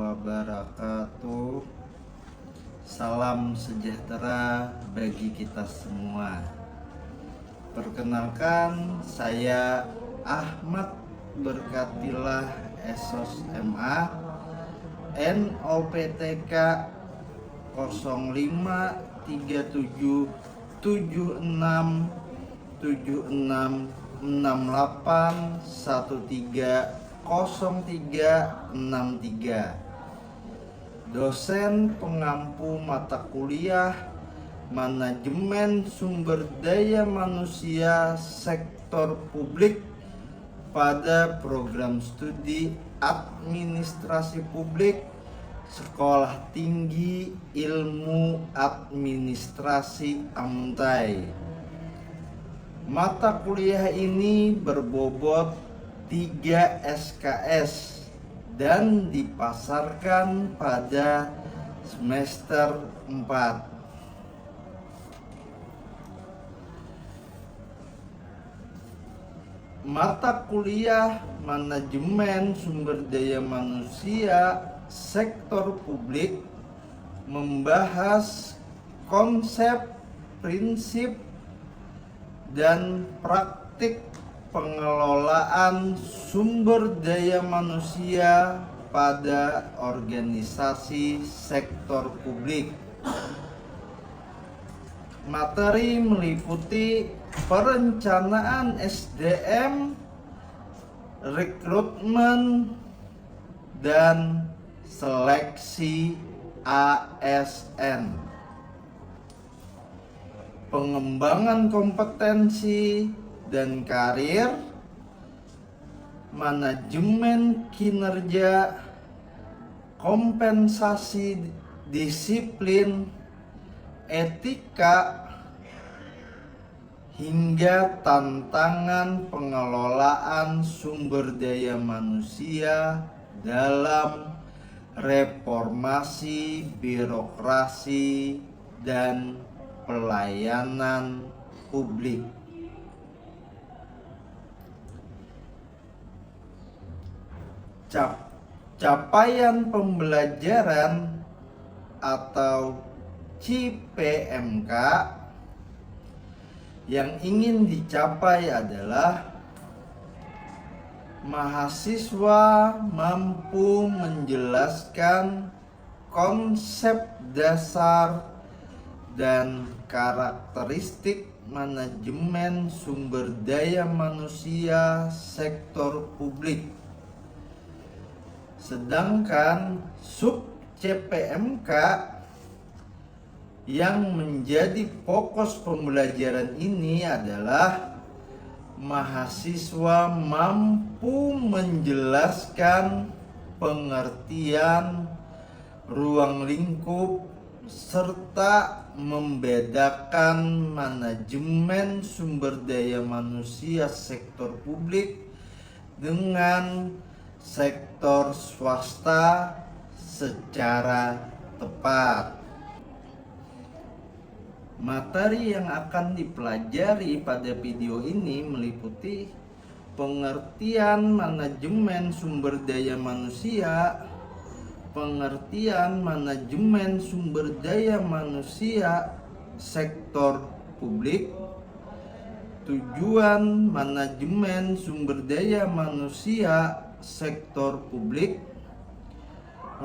wabarakatuh. Salam sejahtera bagi kita semua. Perkenalkan, saya Ahmad Berkatillah Esos MA, NOPTK 05377668130363, dosen pengampu mata kuliah Manajemen Sumber Daya Manusia Sektor Publik pada program studi Administrasi Publik Sekolah Tinggi Ilmu Administrasi Amtai. Mata kuliah ini berbobot 3 SKS dan dipasarkan pada semester 4. Mata kuliah Manajemen Sumber Daya Manusia Sektor Publik membahas konsep, prinsip, dan praktik pengelolaan sumber daya manusia pada organisasi sektor publik. Materi meliputi perencanaan SDM, rekrutmen, dan seleksi ASN, pengembangan kompetensi dan karir, manajemen kinerja, kompensasi disiplin, etika, hingga tantangan pengelolaan sumber daya manusia dalam reformasi birokrasi dan pelayanan publik. Capaian pembelajaran atau CPMK yang ingin dicapai adalah mahasiswa mampu menjelaskan konsep dasar dan karakteristik manajemen sumber daya manusia sektor publik. Sedangkan sub CPMK yang menjadi fokus pembelajaran ini adalah mahasiswa mampu menjelaskan pengertian ruang lingkup serta membedakan manajemen sumber daya manusia sektor publik dengan sektor swasta secara tepat. Materi yang akan dipelajari pada video ini meliputi pengertian manajemen sumber daya manusia, pengertian manajemen sumber daya manusia sektor publik, tujuan manajemen sumber daya manusia sektor publik,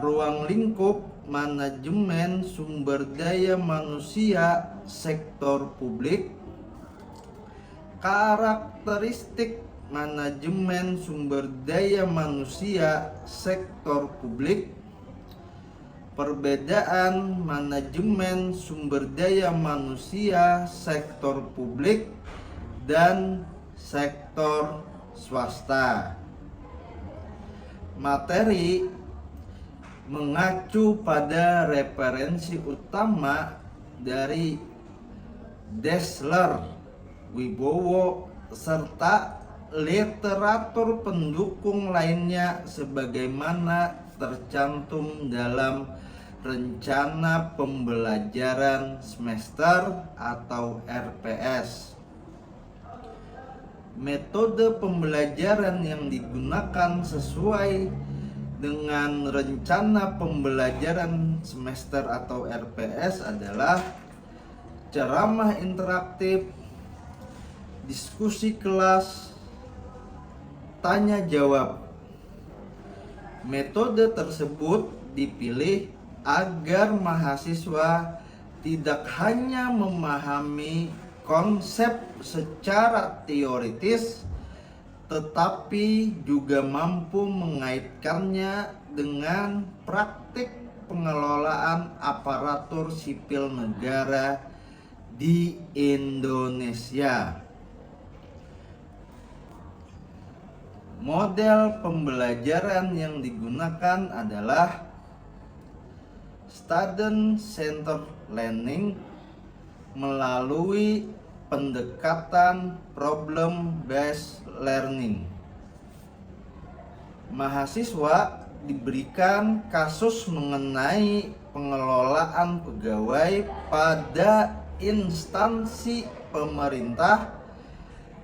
ruang lingkup manajemen sumber daya manusia sektor publik, karakteristik manajemen sumber daya manusia sektor publik, perbedaan manajemen sumber daya manusia sektor publik dan sektor swasta. Materi mengacu pada referensi utama dari Dessler, Wibowo, serta literatur pendukung lainnya sebagaimana tercantum dalam rencana pembelajaran semester atau RPS. Metode pembelajaran yang digunakan sesuai dengan rencana pembelajaran semester atau RPS adalah ceramah interaktif, diskusi kelas, tanya jawab. Metode tersebut dipilih agar mahasiswa tidak hanya memahami konsep secara teoritis, tetapi juga mampu mengaitkannya dengan praktik pengelolaan aparatur sipil negara di Indonesia. Model pembelajaran yang digunakan adalah Student Centered Learning melalui pendekatan Problem Based Learning. Mahasiswa diberikan kasus mengenai pengelolaan pegawai pada instansi pemerintah,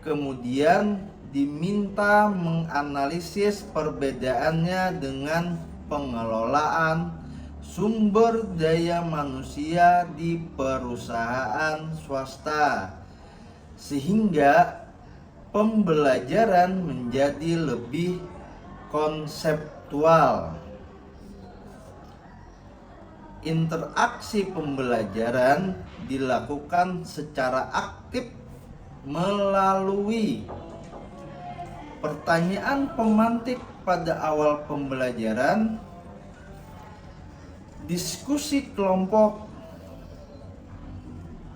kemudian diminta menganalisis perbedaannya dengan pengelolaan sumber daya manusia di perusahaan swasta, sehingga pembelajaran menjadi lebih konseptual. Interaksi pembelajaran dilakukan secara aktif melalui pertanyaan pemantik pada awal pembelajaran, diskusi kelompok,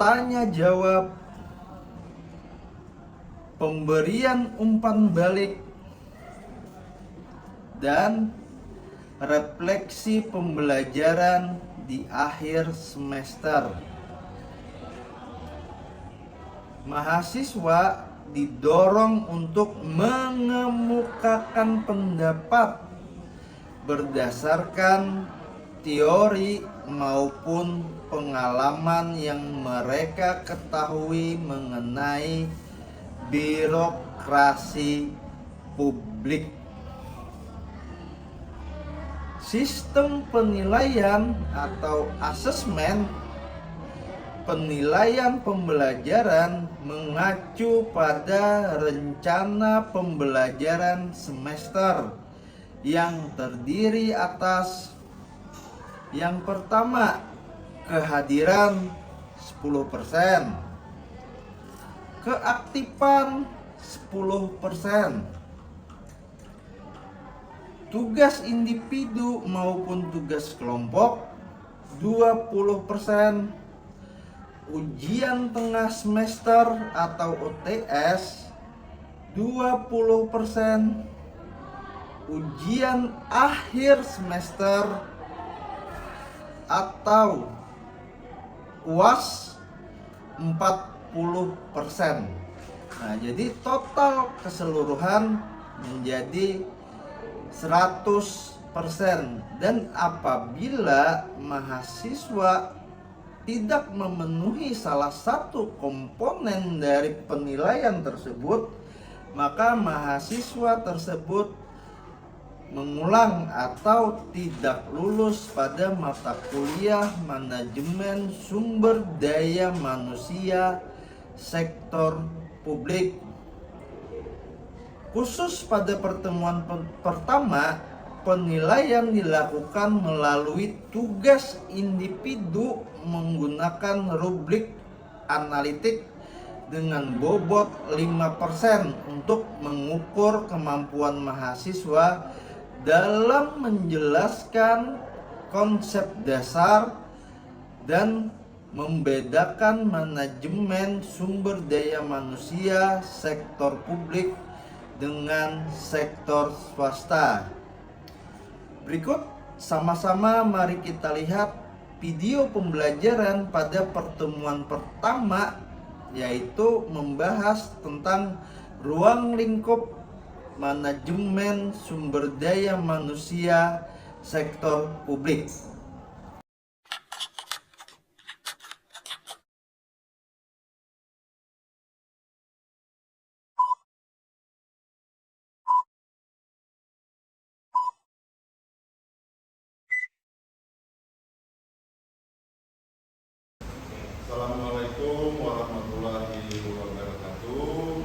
tanya jawab, pemberian umpan balik, dan refleksi pembelajaran di akhir semester. Mahasiswa didorong untuk mengemukakan pendapat berdasarkan teori maupun pengalaman yang mereka ketahui mengenai birokrasi publik. Sistem penilaian atau asesmen penilaian pembelajaran mengacu pada rencana pembelajaran semester yang terdiri atas yang pertama, kehadiran 10%, keaktifan 10%, tugas individu maupun tugas kelompok 20%, ujian tengah semester atau UTS 20%, ujian akhir semester atau UAS 40%. Nah, jadi total keseluruhan menjadi 100%. Dan apabila mahasiswa tidak memenuhi salah satu komponen dari penilaian tersebut, maka mahasiswa tersebut mengulang atau tidak lulus pada mata kuliah manajemen sumber daya manusia sektor publik. Khusus pada pertemuan pertama, penilaian dilakukan melalui tugas individu menggunakan rubrik analitik dengan bobot 5% untuk mengukur kemampuan mahasiswa dalam menjelaskan konsep dasar dan membedakan manajemen sumber daya manusia sektor publik dengan sektor swasta. Berikut sama-sama mari kita lihat video pembelajaran pada pertemuan pertama, yaitu membahas tentang ruang lingkup manajemen sumber daya manusia sektor publik. Assalamualaikum warahmatullahi wabarakatuh.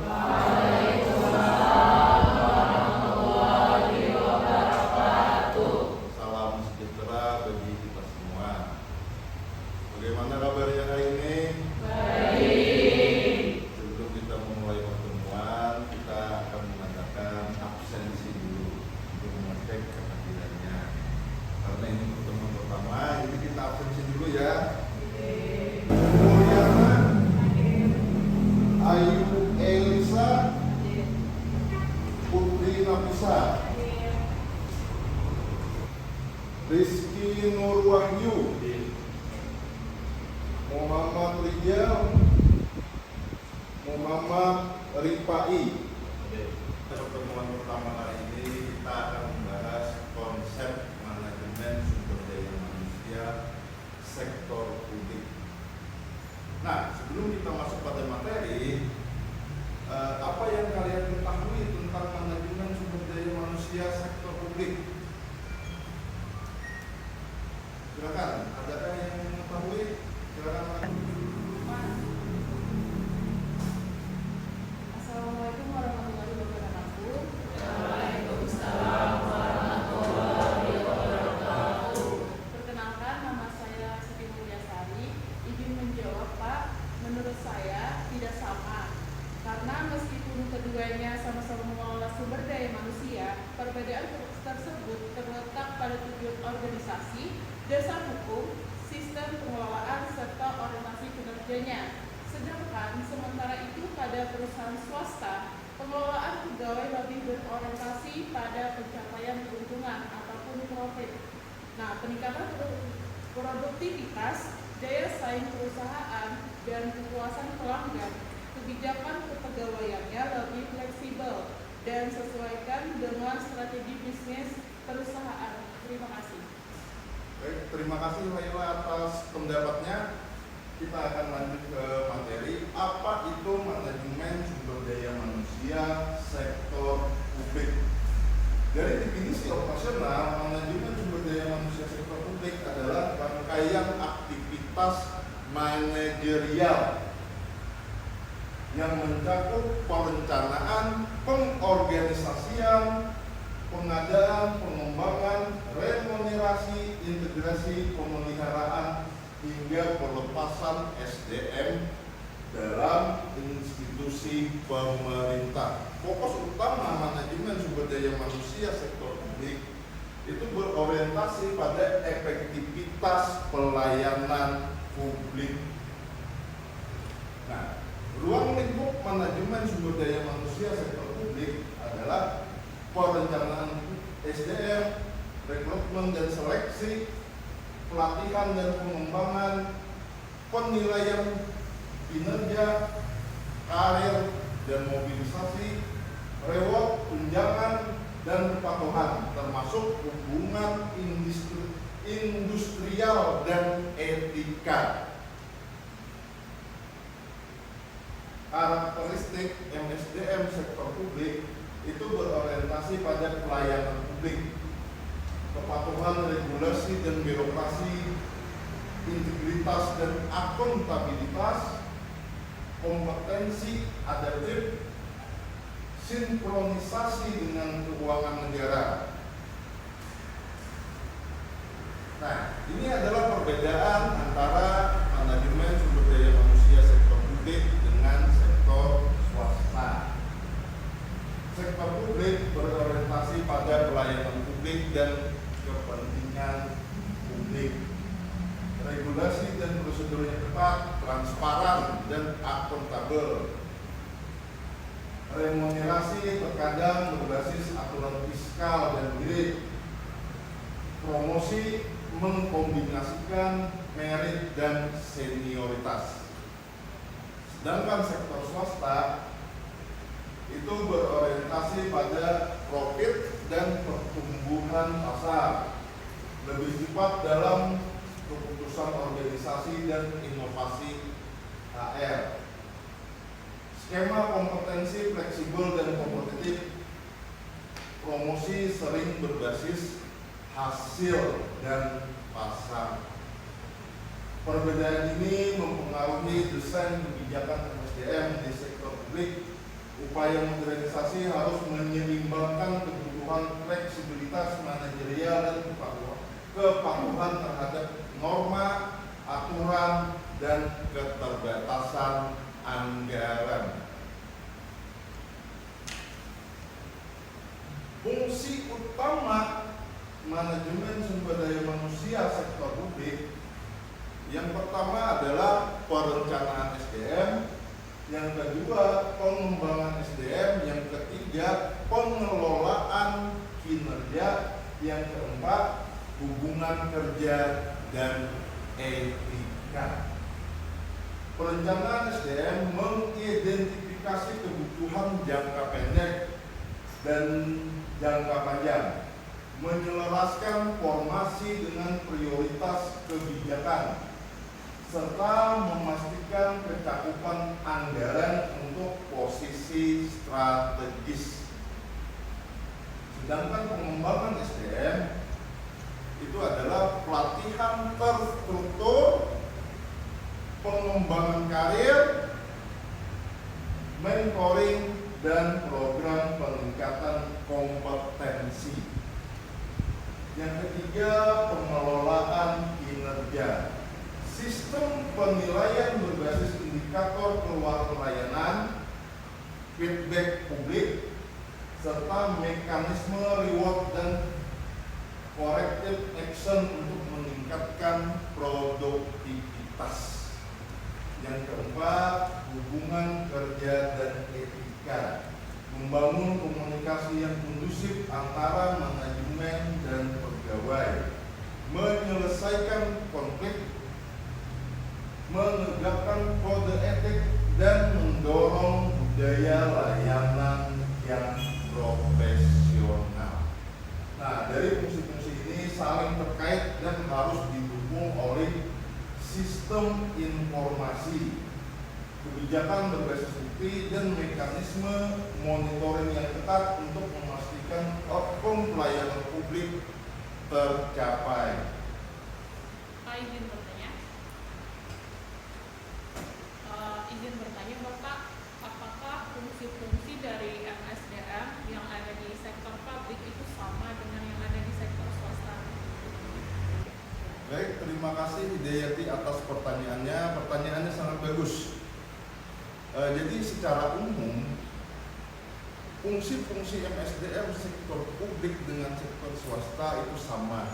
Salam sejahtera bagi kita semua. Bagaimana kabarnya hari ini? Sebelum kita memulai pertemuan, kita akan mengadakan absensi dulu untuk mengecek kehadirannya. Karena ini pertemuan pertama, jadi kita absensi dulu ya. Mulyana Ayu Elisa Putri Nafisa, Rizky Nur Wahyu, Muhammad Rijal, Muhammad Rifai. Pertemuan pertama kali ini kita akan membahas konsep manajemen sumber daya manusia sektor publik. Nah, sebelum kita masuk pada materi, apa yang kalian ketahui tentang manajemen sumber daya manusia sektor publik? Silakan, adakah yang mengetahui? Silakan. Assalamualaikum warahmatullahi wabarakatuh. Perkenalkan, nama saya Siti Mulyasari. Izin menjawab, Pak. Menurut saya tidak sama. Karena meskipun keduanya sama-sama mengelola sumber daya manusia, perbedaan tersebut terletak pada tujuan organisasi, dasar hukum, sistem pengelolaan, serta orientasi kinerjanya. Sedangkan sementara itu pada perusahaan swasta, pengelolaan pegawai lebih berorientasi pada pencapaian keuntungan ataupun profit. Nah, peningkatan produktivitas, daya saing perusahaan, dan kepuasan pelanggan, kebijakan kepegawaiannya lebih fleksibel dan sesuaikan dengan strategi bisnis perusahaan. Terima kasih. Baik, terima kasih Laila atas pendapatnya. Kita akan lanjut ke materi. Apa itu manajemen sumber daya manusia sektor publik? Dari definisi operasional, manajemen sumber daya manusia sektor publik adalah rangkaian aktivitas manajerial yang mencakup perencanaan, pengorganisasian, pengadaan, pengembangan, remunerasi, integrasi, pemeliharaan, hingga pelepasan SDM dalam institusi pemerintah. Fokus utama manajemen sumber daya manusia sektor publik itu berorientasi pada efektivitas pelayanan publik. Nah, ruang lingkup manajemen sumber daya manusia sektor publik adalah perencanaan SDM, rekrutmen dan seleksi, pelatihan dan pengembangan, penilaian kinerja, karir dan mobilisasi, reward, tunjangan, dan kepatuhan, termasuk hubungan industrial dan etika. Karakteristik MSDM sektor publik itu berorientasi pada pelayanan publik, kepatuhan regulasi dan birokrasi, integritas dan akuntabilitas, kompetensi adaptif, sinkronisasi dengan keuangan negara. Nah, ini adalah perbedaan antara manajemen sumber daya manusia sektor publik dengan sektor swasta. Sektor publik berorientasi pada pelayanan publik dan kepentingan publik. Regulasi dan prosedurnya ketat, transparan, dan akuntabel. Remunerasi terkadang berbasis aturan fiskal dan merit. Promosi mengkombinasikan merit dan senioritas. Sedangkan sektor swasta itu berorientasi pada profit dan pertumbuhan pasar, lebih cepat dalam keputusan organisasi dan inovasi HR. Skema kompetensi fleksibel dan kompetitif, promosi sering berbasis hasil dan pasar. Perbedaan ini mempengaruhi desain kebijakan SDM di sektor publik. Upaya modernisasi harus menyeimbangkan kebutuhan fleksibilitas manajerial dan kepatuhan terhadap norma, aturan, dan keterbatasan anggaran. Fungsi utama manajemen sumber daya manusia sektor publik yang pertama adalah perencanaan SDM, yang kedua pengembangan SDM, yang ketiga pengelolaan kinerja, yang keempat hubungan kerja dan etika. Perencanaan SDM mengidentifikasi kebutuhan jangka pendek dan jangka panjang, menyelaraskan formasi dengan prioritas kebijakan, serta memastikan kecakupan anggaran untuk posisi strategis. Sedangkan pengembangan SDM itu adalah pelatihan terstruktur, pengembangan karir, mentoring, dan program peningkatan kompetensi. Yang ketiga, pengelolaan kinerja. Sistem penilaian berbasis indikator keluar layanan, feedback publik, serta mekanisme reward dan corrective action untuk meningkatkan produktivitas. Yang keempat, hubungan kerja dan etika. Membangun komunikasi yang kondusif antara manajemen dan pegawai, menyelesaikan konflik, menegakkan kode etik, dan mendorong budaya layanan yang profesional. Nah, dari fungsi-fungsi ini saling terkait dan harus didukung oleh sistem informasi, kebijakan berbasis bukti, dan mekanisme monitoring yang ketat untuk memastikan outcome pelayanan publik tercapai. Pak, izin bertanya Bapak, apakah fungsi-fungsi dari MSDM yang ada di sektor publik itu sama dengan yang ada di sektor swasta? Baik, terima kasih Hidayati atas pertanyaannya. Pertanyaannya sangat bagus. Jadi secara umum fungsi-fungsi MSDM sektor publik dengan sektor swasta itu sama.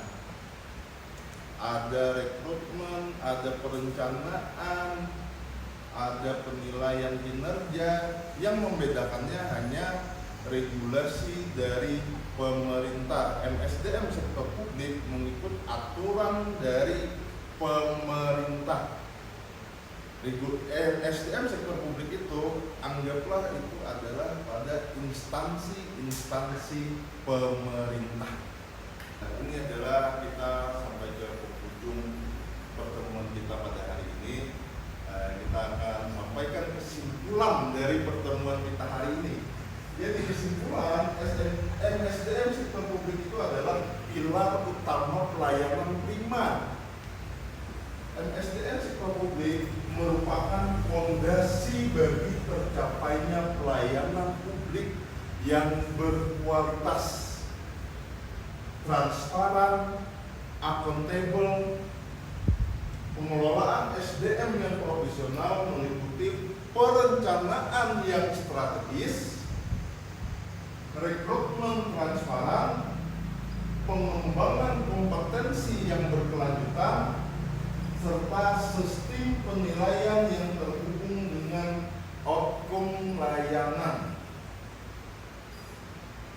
Ada rekrutmen, ada perencanaan, ada penilaian kinerja. Yang membedakannya hanya regulasi dari pemerintah. MSDM sektor publik mengikut aturan dari pemerintah. SDM sektor publik itu anggaplah itu adalah pada instansi-instansi pemerintah. Nah, ini adalah kita sampai ke penghujung pertemuan kita pada hari ini. Kita akan sampaikan kesimpulan dari pertemuan kita hari ini. Jadi kesimpulan MSDM sektor publik itu adalah pilar utama pelayanan prima. MSDM sektor publik merupakan fondasi bagi tercapainya pelayanan publik yang berkualitas, transparan, akuntabel. Pengelolaan SDM yang profesional meliputi perencanaan yang strategis, rekrutmen transparan, pengembangan kompetensi yang berkelanjutan, serta sistem penilaian yang terhubung dengan outcome layanan.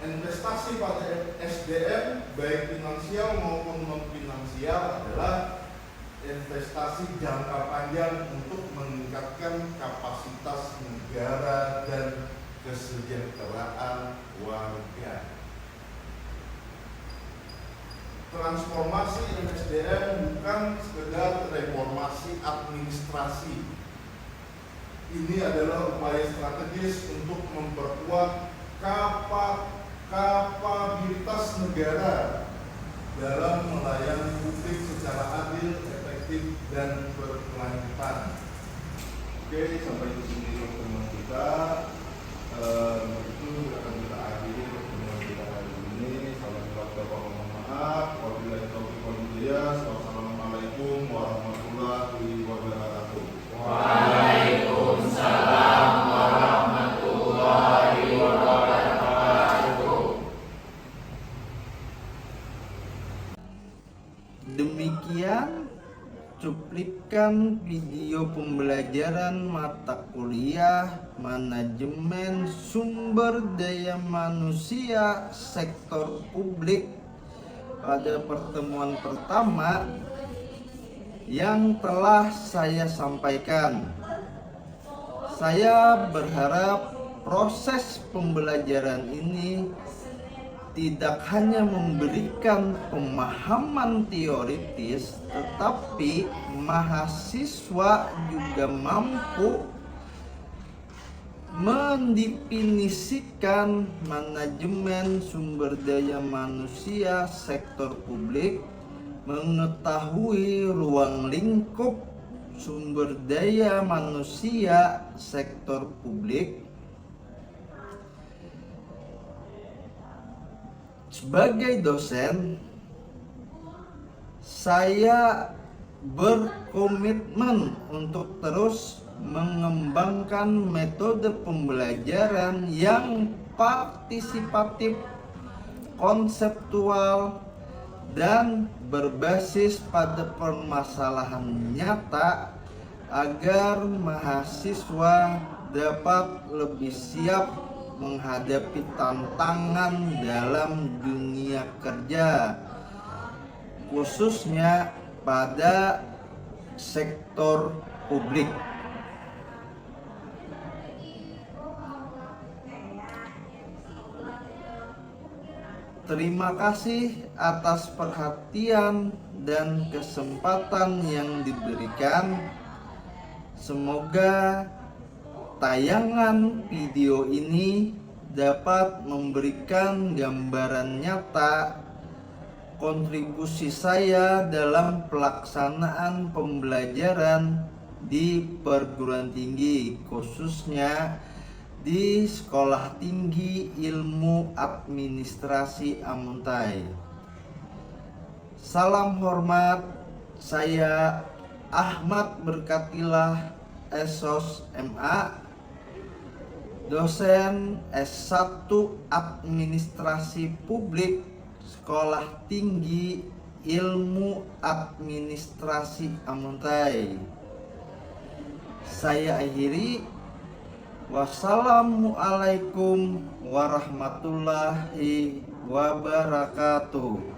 Investasi pada SDM baik finansial maupun non-finansial adalah investasi jangka panjang untuk meningkatkan kapasitas negara dan kesejahteraan warga. Transformasi MSDM bukan sekedar reformasi administrasi. Ini adalah upaya strategis untuk memperkuat kapabilitas negara dalam melayani publik secara adil, efektif, efektif dan berkelanjutan. Oke, sampai di sini pertemuan kita. Itu akan kita akhiri pertemuan kita hari ini. Salam keluarga, mohon maaf. Wabillahi taufiq wal hidayah. Wassalamualaikum warahmatullahi wabarakatuh. Waalaikumsalam warahmatullahi wabarakatuh. Demikian cuplikan video pembelajaran mata kuliah Manajemen Sumber Daya Manusia Sektor Publik pada pertemuan pertama yang telah saya sampaikan. Saya berharap proses pembelajaran ini tidak hanya memberikan pemahaman teoritis, tetapi mahasiswa juga mampu mendefinisikan manajemen sumber daya manusia sektor publik, mengetahui ruang lingkup sumber daya manusia sektor publik. Sebagai dosen, saya berkomitmen untuk terus mengembangkan metode pembelajaran yang partisipatif, konseptual, dan berbasis pada permasalahan nyata agar mahasiswa dapat lebih siap menghadapi tantangan dalam dunia kerja, khususnya pada sektor publik. Terima kasih atas perhatian dan kesempatan yang diberikan. Semoga tayangan video ini dapat memberikan gambaran nyata kontribusi saya dalam pelaksanaan pembelajaran di perguruan tinggi, khususnya di Sekolah Tinggi Ilmu Administrasi Amuntai. Salam hormat, saya Ahmad Berkatilah, SOS MA, dosen S1 Administrasi Publik, Sekolah Tinggi Ilmu Administrasi Amuntai. Saya akhiri. Wassalamualaikum warahmatullahi wabarakatuh.